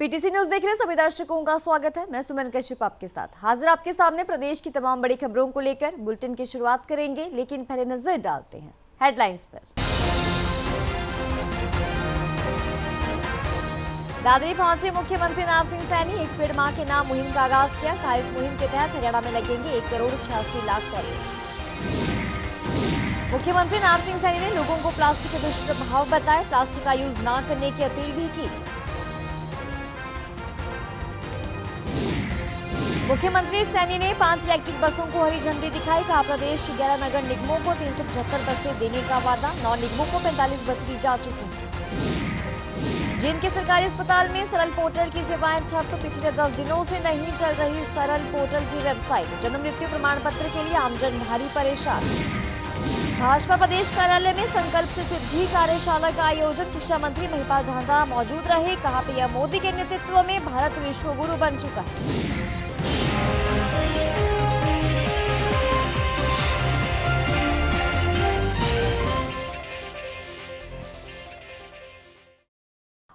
PTC news देख रहे सभी दर्शकों का स्वागत है। मैं सुमन कश्यप आपके साथ हाजिर आपके सामने प्रदेश की तमाम बड़ी खबरों को लेकर बुलेटिन की शुरुआत करेंगे, लेकिन पहले नजर डालते हैं हेडलाइंस पर। दादरी पहुंचे मुख्यमंत्री नायब सिंह सैनी, एक पेड़ मां के नाम मुहिम का आगाज किया। कहा इस मुहिम के तहत हरियाणा में लगेंगे 1,86,00,000 पौधे। मुख्यमंत्री नायब सिंह सैनी ने लोगों को प्लास्टिक के दुष्प्रभाव बताए, प्लास्टिक का यूज न करने की अपील भी की। मुख्यमंत्री सैनी ने 5 इलेक्ट्रिक बसों को हरी झंडी दिखाई। कहा प्रदेश के 11 नगर निगमों को 375 बसें देने का वादा। 9 निगमों को 45 बसें दी जा चुकी हैं। जींद के सरकारी अस्पताल में सरल पोर्टल की सेवाएं ठप। पिछले 10 दिनों से नहीं चल रही सरल पोर्टल की वेबसाइट। जन्म मृत्यु प्रमाण पत्र के लिए आमजन भारी परेशान। भाजपा प्रदेश कार्यालय में संकल्प से सिद्धि कार्यशाला का आयोजन। शिक्षा मंत्री महिपाल ढांडा मौजूद रहे। कहा पीएम मोदी के नेतृत्व में भारत विश्व गुरु बन चुका है।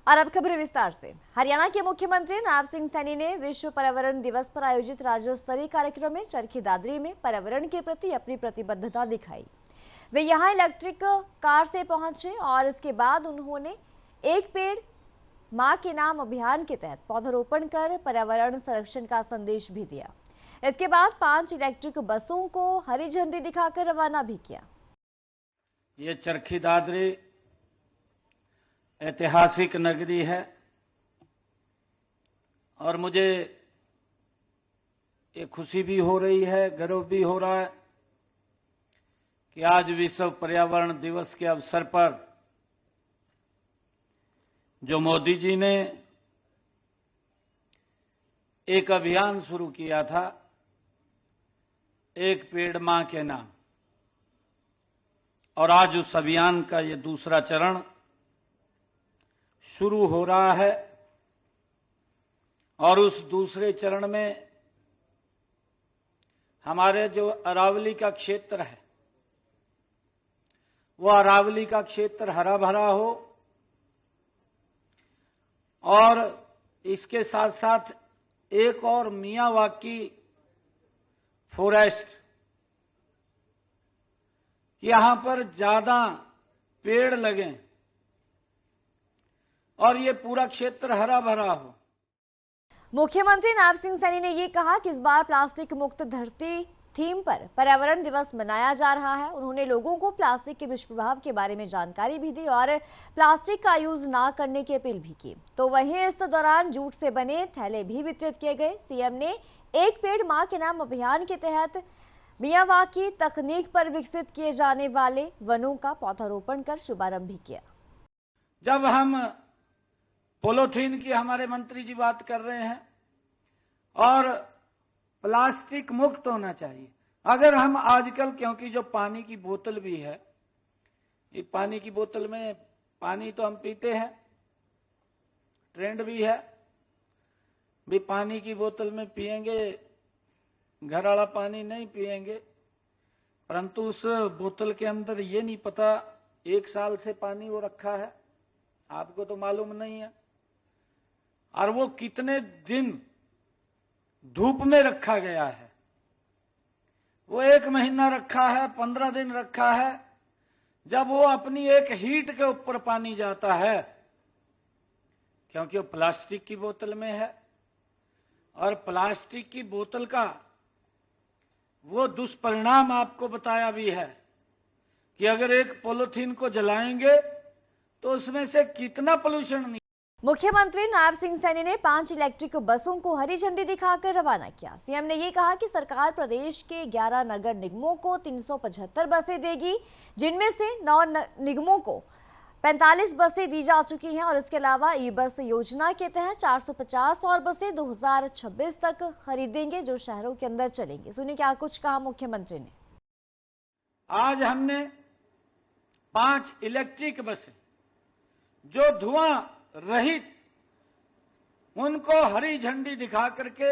और अब खबरें विस्तार से। हरियाणा के मुख्यमंत्री नायब सिंह सैनी ने विश्व पर्यावरण दिवस पर आयोजित राज्य स्तरीय कार्यक्रम में चरखी दादरी में पर्यावरण के प्रति अपनी प्रतिबद्धता दिखाई। वे यहां इलेक्ट्रिक कार से पहुंचे और इसके बाद उन्होंने एक पेड़ मां के नाम अभियान के तहत पौधारोपण कर पर्यावरण संरक्षण का संदेश भी दिया। इसके बाद 5 इलेक्ट्रिक बसों को हरी झंडी दिखाकर रवाना भी किया। ये चरखी दादरी ऐतिहासिक नगरी है और मुझे ये खुशी भी हो रही है, गर्व भी हो रहा है कि आज विश्व पर्यावरण दिवस के अवसर पर जो मोदी जी ने एक अभियान शुरू किया था, एक पेड़ मां के नाम, और आज उस अभियान का ये दूसरा चरण शुरू हो रहा है। और उस दूसरे चरण में हमारे जो अरावली का क्षेत्र है, वो अरावली का क्षेत्र हरा भरा हो और इसके साथ साथ एक और मियावाकी फॉरेस्ट, यहां पर ज्यादा पेड़ लगें और ये पूरा क्षेत्र हरा भरा हो। मुख्यमंत्री नायब सिंह सैनी ने ये कहा कि इस बार प्लास्टिक मुक्त धरती थीम पर पर्यावरण दिवस मनाया जा रहा है। उन्होंने लोगों को प्लास्टिक के दुष्प्रभाव के बारे में जानकारी भी दी और प्लास्टिक का यूज ना करने की अपील भी की। तो वहीं इस दौरान जूट से बने थैले भी वितरित किए गए। सीएम ने एक पेड़ मां के नाम अभियान के तहत मियावाकी तकनीक पर विकसित किए जाने वाले वनों का पौधारोपण कर शुभारंभ भी किया। जब हम पॉलीथीन की हमारे मंत्री जी बात कर रहे हैं और प्लास्टिक मुक्त होना चाहिए, अगर हम आजकल, क्योंकि जो पानी की बोतल भी है, ये पानी की बोतल में पानी तो हम पीते हैं, ट्रेंड भी है भी पानी की बोतल में पिएंगे, घर वाला पानी नहीं पिएंगे, परंतु उस बोतल के अंदर ये नहीं पता 1 साल से पानी वो रखा है, आपको तो मालूम नहीं है, और वो कितने दिन धूप में रखा गया है, वो 1 महीना रखा है, 15 दिन रखा है। जब वो अपनी एक हीट के ऊपर पानी जाता है, क्योंकि वो प्लास्टिक की बोतल में है, और प्लास्टिक की बोतल का वो दुष्परिणाम आपको बताया भी है कि अगर एक पॉलीथीन को जलाएंगे तो उसमें से कितना पोल्यूशन। मुख्यमंत्री नायब सिंह सैनी ने 5 इलेक्ट्रिक बसों को हरी झंडी दिखाकर रवाना किया। सीएम ने ये कहा कि सरकार प्रदेश के 11 नगर निगमों को 375 बसें देगी, जिनमें से 9 निगमों को 45 बसें दी जा चुकी हैं और इसके अलावा ई बस योजना के तहत 450 और बसें 2026 तक खरीदेंगे, जो शहरों के अंदर चलेंगे। सुनिए क्या कुछ कहा मुख्यमंत्री ने। आज हमने 5 इलेक्ट्रिक बसें जो धुआं रहित, उनको हरी झंडी दिखा करके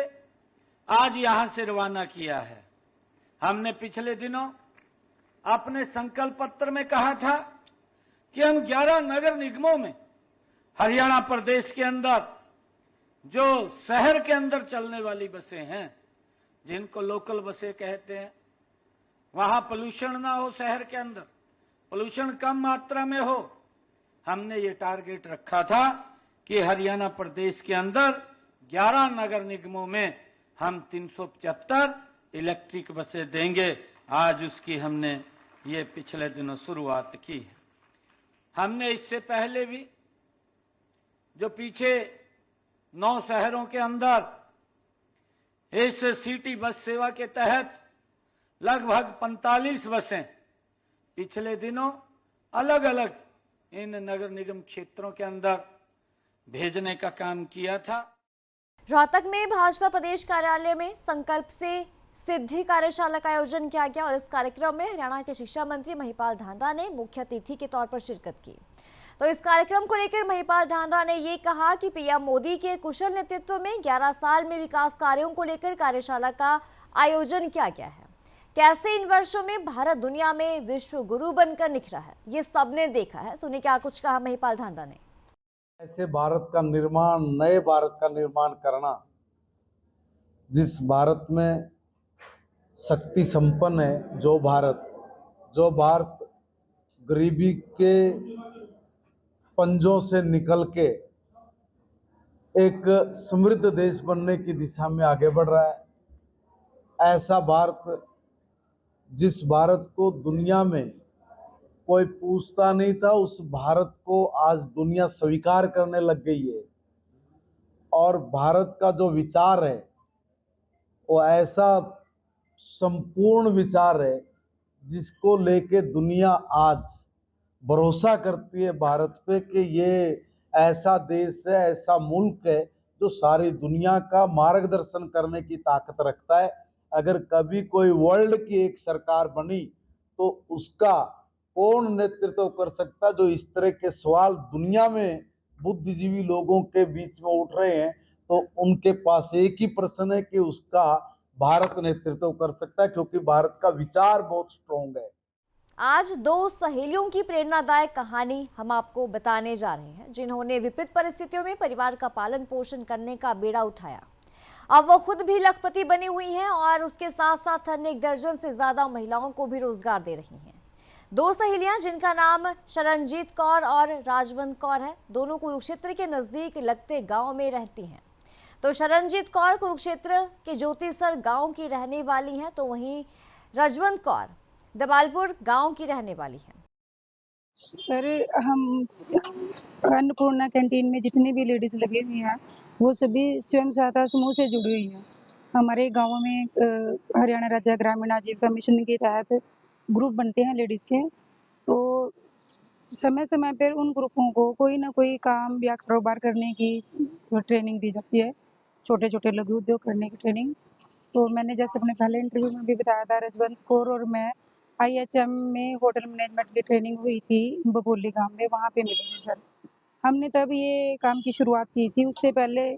आज यहां से रवाना किया है। हमने पिछले दिनों अपने संकल्प पत्र में कहा था कि हम 11 नगर निगमों में हरियाणा प्रदेश के अंदर जो शहर के अंदर चलने वाली बसें हैं, जिनको लोकल बसें कहते हैं, वहां पोल्यूशन ना हो, शहर के अंदर पोल्यूशन कम मात्रा में हो। हमने ये टारगेट रखा था कि हरियाणा प्रदेश के अंदर 11 नगर निगमों में हम 375 इलेक्ट्रिक बसें देंगे। आज उसकी हमने ये पिछले दिनों शुरुआत की है। हमने इससे पहले भी जो पीछे 9 शहरों के अंदर इस सिटी बस सेवा के तहत लगभग 45 बसें पिछले दिनों अलग अलग इन नगर निगम क्षेत्रों के अंदर भेजने का काम किया था। रोहतक में भाजपा प्रदेश कार्यालय में संकल्प से सिद्धि कार्यशाला का आयोजन किया गया और इस कार्यक्रम में हरियाणा के शिक्षा मंत्री महिपाल ढांडा ने मुख्य अतिथि के तौर पर शिरकत की। तो इस कार्यक्रम को लेकर महिपाल ढांडा ने ये कहा कि पीएम मोदी के कुशल नेतृत्व में 11 साल में विकास कार्यों को लेकर कार्यशाला का आयोजन किया गया है। कैसे इन वर्षों में भारत दुनिया में विश्व गुरु बनकर निखरा है, ये सबने देखा है। सुनिए क्या कुछ कहा महिपाल ढांडा ने। ऐसे भारत का निर्माण, नए भारत का निर्माण करना, जिस भारत में शक्ति संपन्न है, जो भारत गरीबी के पंजों से निकल के एक समृद्ध देश बनने की दिशा में आगे बढ़ रहा है। ऐसा भारत, जिस भारत को दुनिया में कोई पूछता नहीं था, उस भारत को आज दुनिया स्वीकार करने लग गई है। और भारत का जो विचार है वो ऐसा संपूर्ण विचार है जिसको लेके दुनिया आज भरोसा करती है भारत पे कि ये ऐसा देश है, ऐसा मुल्क है जो सारी दुनिया का मार्गदर्शन करने की ताकत रखता है। अगर कभी कोई वर्ल्ड की एक सरकार बनी तो उसका कौन नेतृत्व कर सकता, जो इस तरह के सवाल दुनिया में बुद्धिजीवी लोगों के बीच में उठ रहे हैं, तो उनके पास एक ही प्रश्न है कि उसका भारत नेतृत्व कर सकता है, क्योंकि भारत का विचार बहुत स्ट्रॉन्ग है। आज 2 सहेलियों की प्रेरणादायक कहानी हम आपको बताने जा रहे हैं, जिन्होंने विपरीत परिस्थितियों में परिवार का पालन पोषण करने का बेड़ा उठाया। अब वो खुद भी लखपति बनी हुई हैं और उसके साथ साथ अन्य 1 दर्जन से ज्यादा महिलाओं को भी रोजगार दे रही हैं। 2 सहेलियां जिनका नाम शरणजीत कौर और राजवंत कौर है, दोनों कुरुक्षेत्र के नजदीक लगते गांव में रहती हैं। तो शरणजीत कौर कुरुक्षेत्र के ज्योतिसर गांव की रहने वाली हैं, तो वहीं राजवंत कौर दबालपुर गांव की रहने वाली हैं। सर, हम अन्नपूर्णा कैंटीन में जितनी भी लेडीज लगी हुई हैं वो सभी स्वयं सहायता समूह से जुड़ी हुई हैं। हमारे गांव में हरियाणा राज्य ग्रामीण आजीविका मिशन के तहत ग्रुप बनते हैं लेडीज़ के, तो समय समय पर उन ग्रुपों को कोई ना कोई काम या कारोबार करने की ट्रेनिंग दी जाती है, छोटे छोटे लघु उद्योग करने की ट्रेनिंग। तो मैंने जैसे अपने पहले इंटरव्यू में भी बताया था, रजवंत कौर और मैं IHM में होटल मैनेजमेंट की ट्रेनिंग हुई थी बबोली गांव में, वहाँ पे मिले थे सर। हमने तब ये काम की शुरुआत की थी। उससे पहले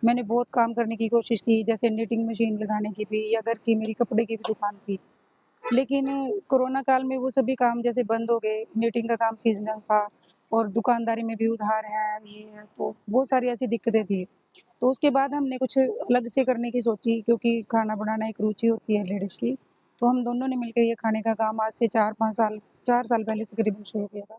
मैंने बहुत काम करने की कोशिश की, जैसे निटिंग मशीन लगाने की भी, या घर की मेरी कपड़े की भी दुकान थी। लेकिन कोरोना काल में वो सभी काम जैसे बंद हो गए। निटिंग का काम सीजनल था और दुकानदारी में भी उधार है, ये है, तो बहुत सारी ऐसी दिक्कतें थी। तो उसके बाद हमने कुछ अलग से करने की सोची, क्योंकि खाना बनाना एक रुचि होती है लेडीज़ की। तो हम दोनों ने मिलकर ये खाने का काम आज से 4 साल पहले तकरीबन शुरू किया था।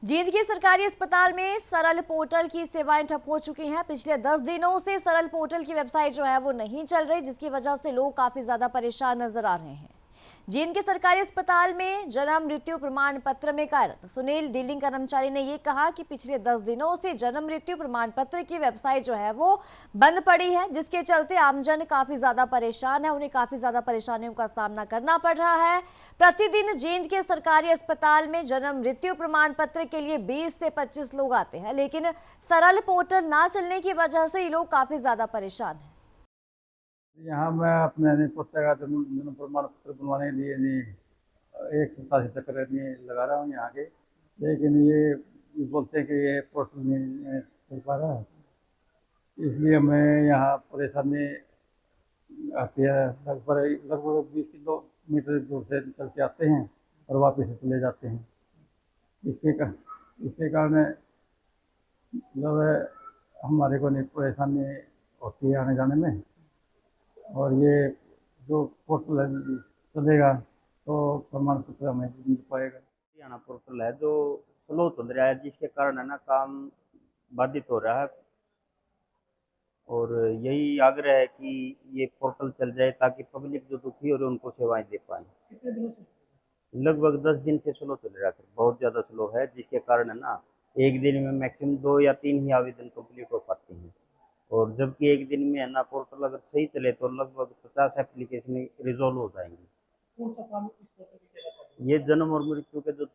जींद के सरकारी अस्पताल में सरल पोर्टल की सेवाएं ठप हो चुकी हैं। पिछले 10 दिनों से सरल पोर्टल की वेबसाइट जो है वो नहीं चल रही, जिसकी वजह से लोग काफी ज्यादा परेशान नजर आ रहे हैं। जींद के सरकारी अस्पताल में जन्म मृत्यु प्रमाण पत्र में कार्यरत सुनील डीलिंग कर्मचारी ने ये कहा कि पिछले 10 दिनों से जन्म मृत्यु प्रमाण पत्र की वेबसाइट जो है वो बंद पड़ी है, जिसके चलते आमजन काफी ज्यादा परेशान है। उन्हें काफी ज्यादा परेशानियों का सामना करना पड़ रहा है। प्रतिदिन जींद के सरकारी अस्पताल में जन्म मृत्यु प्रमाण पत्र के लिए 20 से 25 लोग आते हैं, लेकिन सरल पोर्टल ना चलने की वजह से ये लोग काफी ज्यादा परेशान हैं। यहाँ मैं अपने पुस्तक का जन्म प्रमाण पत्र बनवाने के लिए एक सप्ताह से चक्कर लगा रहा हूँ यहाँ के, लेकिन ये बोलते हैं कि ये पोर्टल नहीं चल पा रहा है, इसलिए मैं यहाँ परेशानी आती है। लगभग 20 किलोमीटर दूर से चल के आते हैं और वापस चले जाते हैं। इसके कारण मतलब हमारे को नहीं परेशानी होती है आने जाने में। और ये जो पोर्टल चलेगा तो प्रमाण पत्र हमें मिल पाएगा। हरियाणा पोर्टल है जो स्लो चल रहा है, जिसके कारण है ना काम बाधित हो रहा है। और यही आग्रह है कि ये पोर्टल चल जाए ताकि पब्लिक जो दुखी हो रही है उनको सेवाएं दे पाए। कितने दिनों से? लगभग 10 दिन से स्लो चल रहा है, बहुत ज़्यादा स्लो है, जिसके कारण है ना एक दिन में मैक्सिमम 2 या 3 ही आवेदन कंप्लीट हो पाते हैं। और जबकि एक दिन में है ना पोर्टल अगर सही चले तो लगभग 50 एप्लीकेशन रिजॉल्व हो जाएंगी। कौन सा काम इस पोर्टल में किया जाता है? ये जन्म और मृत्यु के जो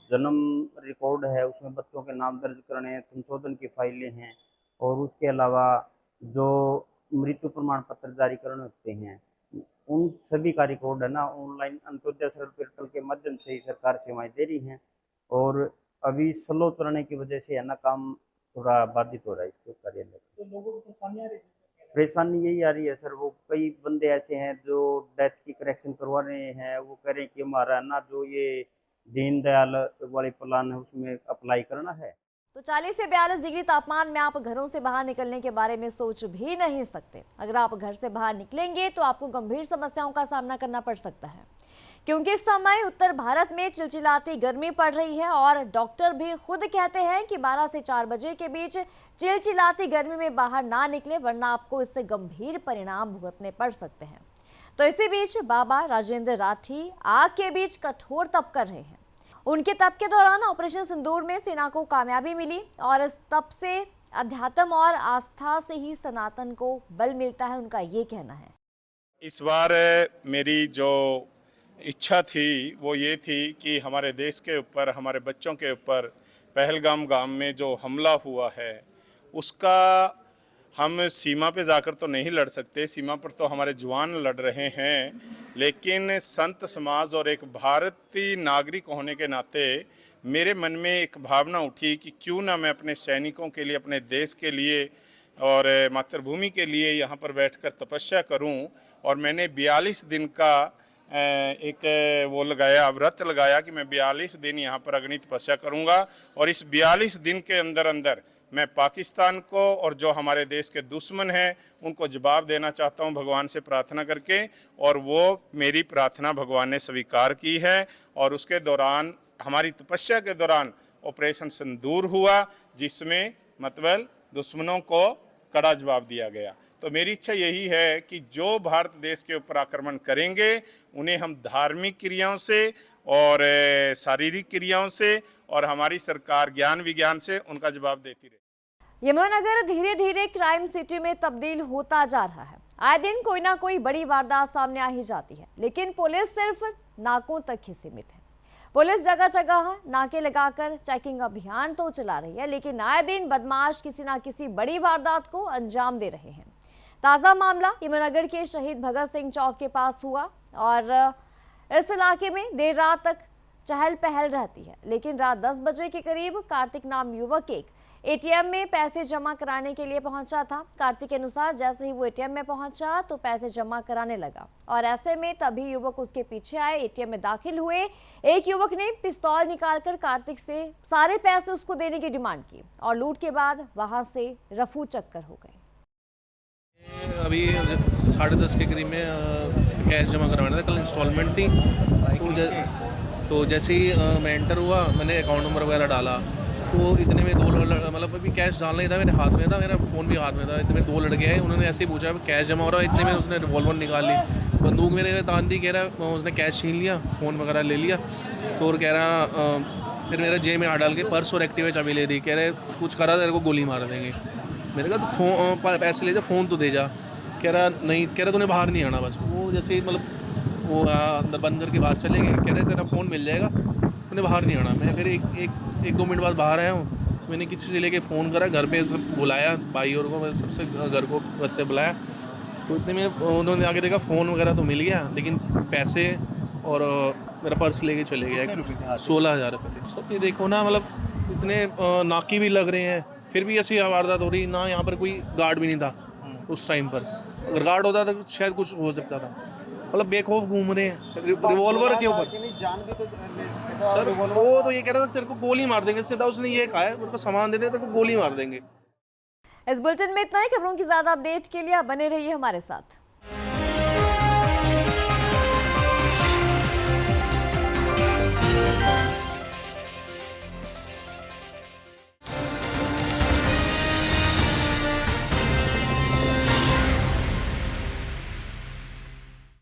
जन्म रिकॉर्ड है उसमें बच्चों के नाम दर्ज करने हैं, संशोधन की फाइलें हैं, और उसके अलावा जो मृत्यु प्रमाण पत्र जारी करने होते हैं उन सभी का रिकॉर्ड है ना ऑनलाइन अंत्योदय सरल पोर्टल के माध्यम से ही सरकार सेवाएं दे रही हैं। और अभी स्लो चलने की वजह से है ना काम थोड़ा बाधित हो रहा है इसके कार्यालय। तो लोगों को परेशानी आ रही है? परेशानी यही आ रही है सर, वो कई बंदे ऐसे हैं जो डेथ की करेक्शन करवा रहे हैं, वो कह रहे हैं कि हमारा ना जो ये दीनदयाल वाले प्लान है उसमें अप्लाई करना है। तो 40 से 42 डिग्री तापमान में आप घरों से बाहर निकलने के बारे में सोच भी नहीं सकते। अगर आप घर से बाहर निकलेंगे तो आपको गंभीर समस्याओं का सामना करना पड़ सकता है, क्योंकि इस समय उत्तर भारत में चिलचिलाती गर्मी पड़ रही है और डॉक्टर भी खुद कहते हैं कि 12 से 4 बजे के बीच चिलचिलाती गर्मी में बाहर ना निकले, वरना आपको इससे गंभीर परिणाम भुगतने पड़ सकते हैं। तो इसी बीच बाबा राजेंद्र राठी आग के बीच कठोर तप कर रहे हैं। उनके तप के दौरान ऑपरेशन सिंदूर में सेना को कामयाबी मिली और इस तप से अध्यात्म और आस्था से ही सनातन को बल मिलता है, उनका ये कहना है। इस बार मेरी जो इच्छा थी वो ये थी कि हमारे देश के ऊपर, हमारे बच्चों के ऊपर पहलगाम गांव में जो हमला हुआ है उसका हम सीमा पे जाकर तो नहीं लड़ सकते, सीमा पर तो हमारे जवान लड़ रहे हैं, लेकिन संत समाज और एक भारतीय नागरिक होने के नाते मेरे मन में एक भावना उठी कि क्यों ना मैं अपने सैनिकों के लिए, अपने देश के लिए और मातृभूमि के लिए यहाँ पर बैठकर तपस्या करूँ। और मैंने 42 दिन का एक वो लगाया, व्रत लगाया कि मैं 42 दिन यहाँ पर अग्नि तपस्या करूँगा और इस 42 दिन के अंदर अंदर मैं पाकिस्तान को और जो हमारे देश के दुश्मन हैं उनको जवाब देना चाहता हूं भगवान से प्रार्थना करके। और वो मेरी प्रार्थना भगवान ने स्वीकार की है और उसके दौरान, हमारी तपस्या के दौरान ऑपरेशन सिंदूर हुआ, जिसमें मतलब दुश्मनों को कड़ा जवाब दिया गया। तो मेरी इच्छा यही है कि जो भारत देश के ऊपर आक्रमण करेंगे उन्हें हम धार्मिक क्रियाओं से और शारीरिक क्रियाओं से और हमारी सरकार ज्ञान विज्ञान से उनका जवाब देती रहे। यमुनानगर धीरे धीरे क्राइम सिटी में तब्दील होता जा रहा है। आए दिन कोई ना कोई बड़ी वारदात सामने आ ही जाती है, लेकिन पुलिस सिर्फ नाकों तक ही सीमित है। पुलिस जगह जगह नाके लगाकर चेकिंग अभियान तो चला रही है, लेकिन आए दिन बदमाश किसी ना किसी बड़ी वारदात को अंजाम दे रहे हैं। ताज़ा मामला यमुनानगर के शहीद भगत सिंह चौक के पास हुआ और इस इलाके में देर रात तक चहल पहल रहती है, लेकिन रात 10 बजे के करीब कार्तिक नाम युवक एक एटीएम में पैसे जमा कराने के लिए पहुंचा था। कार्तिक के अनुसार जैसे ही वो एटीएम में पहुंचा तो पैसे जमा कराने लगा और ऐसे में तभी युवक उसके पीछे आए, एटीएम में दाखिल हुए। एक युवक ने पिस्तौल निकालकर कार्तिक से सारे पैसे उसको देने की डिमांड की और लूट के बाद वहां से रफू चक्कर हो गए। अभी 10:30 के करीब में कैश जमा करवाना था, कल इंस्टॉलमेंट थी। तो जैसे ही मैं एंटर हुआ, मैंने अकाउंट नंबर वगैरह डाला, तो इतने में मतलब अभी कैश डालना ही था, मेरे हाथ में था, मेरा फ़ोन भी हाथ में था। इतने में 2 लड़के आए, उन्होंने ऐसे ही पूछा कैश जमा हो रहा है। इतने में उसने रिवॉल्वर निकाल ली, बंदूक मेरे तान दी, कह रहा उसने कैश छीन लिया, फ़ोन वगैरह ले लिया। तो और कह रहा फिर मेरा जेब में हाथ डाल के पर्स और एक्टिवा चाबी ले दी, कह रहे कुछ करा तेरे को गोली मार देंगे। मैंने कहा तो फ़ोन पैसे ले जा, फ़ोन तो दे जा। कह रहा नहीं, कह रहा तूने बाहर नहीं आना बस। वो जैसे ही मतलब वो अंदर बंद करके बाहर चले गए, कह रहे तेरा फ़ोन मिल जाएगा, तूने बाहर नहीं आना। मैं फिर एक 2 मिनट बाद बाहर आया हूँ। मैंने किसी से लेके फ़ोन करा, घर पे बुलाया भाई और को, सबसे घर से बुलाया। तो इतने में उन्होंने आगे देखा फ़ोन वगैरह तो मिल गया, लेकिन पैसे और मेरा पर्स लेके चले गया। 16,000 रुपये थे। सब ये देखो ना, मतलब इतने नाके भी लग रहे हैं, फिर भी ऐसी वारदात हो रही ना। यहाँ पर कोई गार्ड भी नहीं था उस टाइम पर, अगर गार्ड होता तो शायद कुछ हो सकता था। मतलब बेखौफ घूम रहे हैं रिवॉल्वर के ऊपर। जान भी तो सर वो तो ये कह रहा था तेरे को गोली मार देंगे, सीधा उसने ये कहा है, मेरे को सामान दे दे तेरे को गोली मार देंगे। इस बुलेटिन में इतना ही। खबरों की ज्यादा अपडेट के लिए आप बने रहिए हमारे साथ।